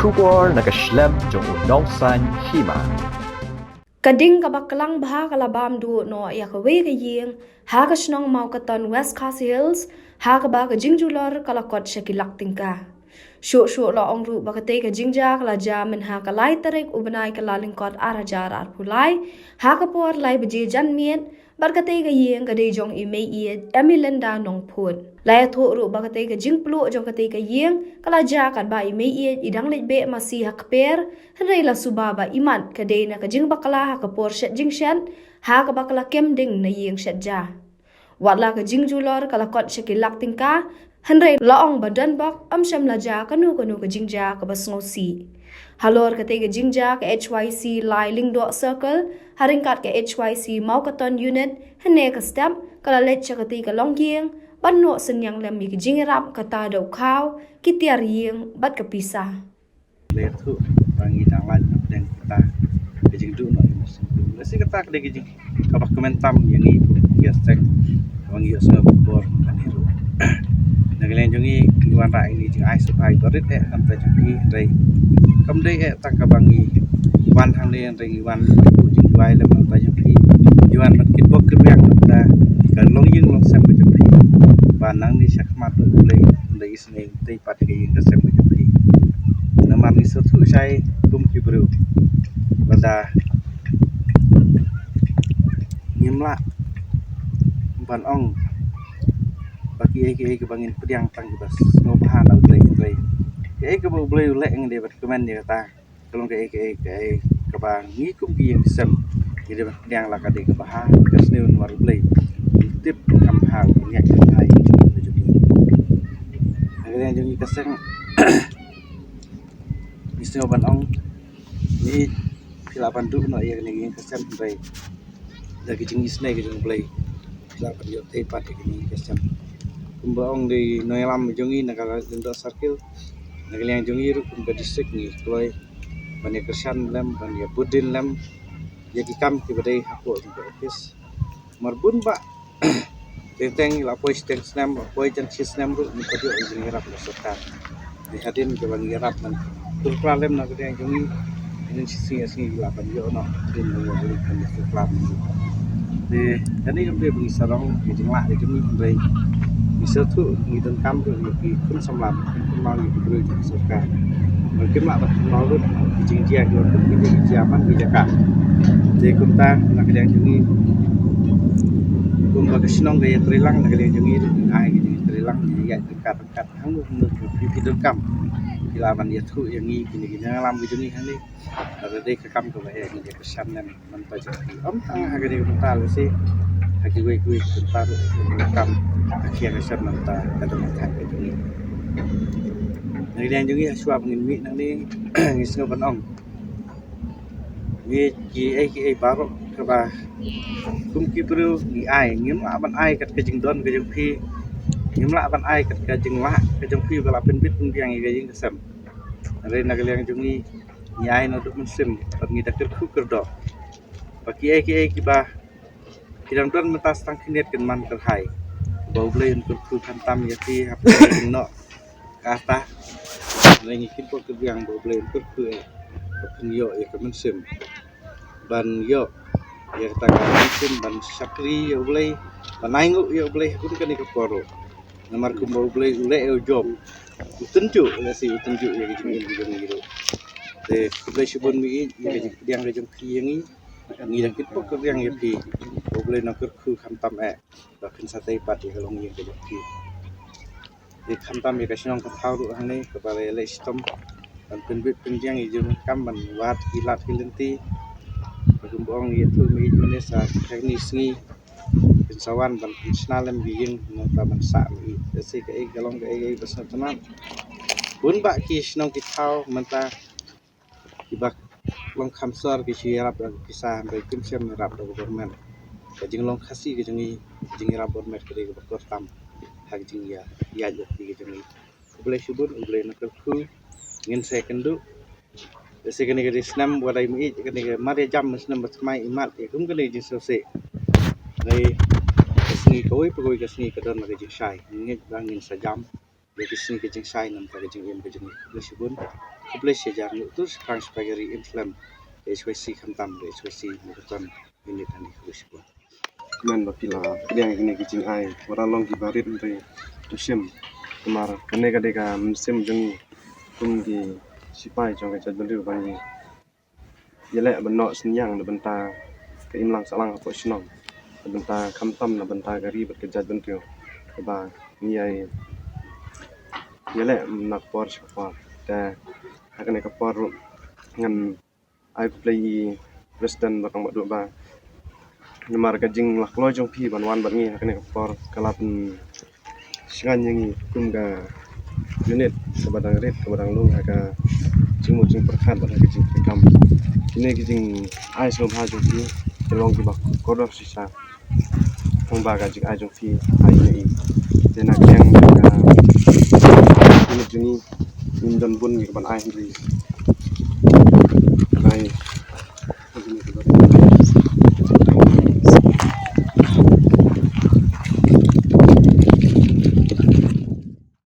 Shubor nakaslem jong unongsan hima. Kading kabaklang baha kalabam du no ya kawe kaying ha ka snong mau katon West Castle Hills ha ka ba ka jingjulor kalakot shakilak tingka. Shu la ongru bakate ka jingja kala jamin ha ka lai tarik ubanai ka lalingkot arajar arpulai ha ka por lai beje janmiet barkate ka yeng ka de jong imei ie emilenda nong phun. Lai tho ru bakate ka jingplu jong kate ka yeng kala ja kan ba imei ie idang lebe masi ha kper henrei la subaba iman ka de na ka jing bakala ha ka por shet jingshan ha ka bakala kem ding na yeng shet ja. Watla ka jingjulor kala kot shakilak tingka henrei laong badan bak sham la ja kanu ka jingja ka basngosi. Halor ka te ka jingja ka HYC lai lingdo circle haringkat ka HYC mau katon unit hene ka step kala let ka te ka longyeng banno senyang lem ka jingrap ka ta dau khaw kitiar yeng bat ka pisah. Le thu bangi danglan dan kita kejing du no lesi kata ke kejing kabak komentam yang ni gesek bangi yo bor kaniru nagalen jongi iwan ra ini jing ai subai gorit kam ta jongi dai kam dai tak kabangi wan hang ni dai iwan jing duai lem ta jongi iwan bat kit bok kriang ta kan long ying long sam ke jongi banang ni sakmat tu le dai isne tai pat ke ying sam ke jongi namar ni sotu sai kum kibru bada ngimla ban ong bagi ai ke bangin pediang tang bas no bahan al play ai ke boleh ulek ng de bat komen dia kata kalau ke ke bang ni kum ki yang sem jadi pediang la ka de ke bahan ke sneun war play tip kam hal ni ke hai jadi ada yang jadi keseng bisno ban ong ni pila bandu no ya ni kesem bai lagi jengis ne ke jeng play pila pandio te pat ni kesem kumbaong di noelam jongi nakala dendo circle nagaliang jongi ru kumba district ni kloi bani kersan lem bani budin lem jadi kam ki badai hapo di office marbun ba tenteng la poi steng snam poi jan snam ru ni padio jingi rap la sokar di hadin ke bani rap man tur problem nagaliang jongi ini sisi la pandio no din ni bali kan tur problem di tadi kami bagi sarong di jenglah di kami beri bisa tu ngitung kam tu lebih pun semlam mau di beri suka mungkin lah mau tu di jengjian tu di jaman di Jakarta di kota nak yang jungi kumba kesenong gaya terilang nak yang jungi ai gini terilang ya dekat hang di hidup kam ilaman dia tu yang gini alam jungi hani ada dek kam tu bahaya ni kesan dan mentajam tang agak di kota lesi hagi gue bentar kam akhir kesan nanta kata makan itu ni nang dia jungi suap ngin nang ni ngisno banong ni ki baru ke ba kum ki bru ni ai ngim aban ai kat kejing don kejing pi ngim la aban ai kat kejing la kejing pi bala pen bit pun yang kejing kesem nang nagaliang jungi ni ai no duk musim ngi dakir ku kerdo bagi ai ki ba kidang don metas tang kinet ken man terhai bau blei untuk ku kantam yati hap no kata lengi kin ko ke yang bau blei untuk ku yo ya ke musim ban yo ya kata kan musim ban sakri yo blei banaingu yo blei kun kan ke poro namar ku bau blei ule yo job utunju lesi utunju ya ke jingin gitu de blei subun mi ya ke yang ke jong piengi ngi dak kit ko yang ya pi boleh nak ku khantam bakin satai pat ya long yang ke pi di khantam ya kasinong ka thau ru hang ni ka bare le stom dan penbit penjang i jun kam ban wat kilat kilenti bagumbong ya tu mi Indonesia teknis ngi pensawan ban snalem biing no ta ban sa mi desi ke galong ke besar tenan bun ba ki snong ki thau menta ibak long khamsar ki siarap kisah sampai kim sem rap do government kajing long khasi ke jengi rap government ke bakor tam hak jing ya jo ki jengi boleh subun boleh nak ku ngin sekendu sekene ke snam wadai mi kene ke mari jam snam batmai imat ke kum kene ji sose nei sni koi pegoi ke sni ke don ke ji sai ngit bangin sajam Legasi ke jeng sai nam ka jeng im ke jeng lesibun kuble sejar nu tu sekarang sebagai inflam SWC kantam SWC mukan ini tadi lesibun men bapila yang ini kicing ai waralong ki barit ntai tusim kemar kene kade ka musim jeng kum ki sipai jong ka jadul bani yele benok senyang na benta ke imlang salang apa sinong benta kamtam na benta gari berkejat bentiu ba ni ai yele nak por siapa ta akan ka por ngan ai play president bakang badu ba nyamar ka jing lak lo jong pi ban wan ban ngi akan ka por kalapan singan yang kum ga unit kabadang red kabadang long ka jing mo jing perkhat ba ka jing kam ini jing ai so ha jong pi long ki ba kodor sisa ong ba ka jing ai jong pi ai ni dena kyang ka ini jini indon bun ki ban ai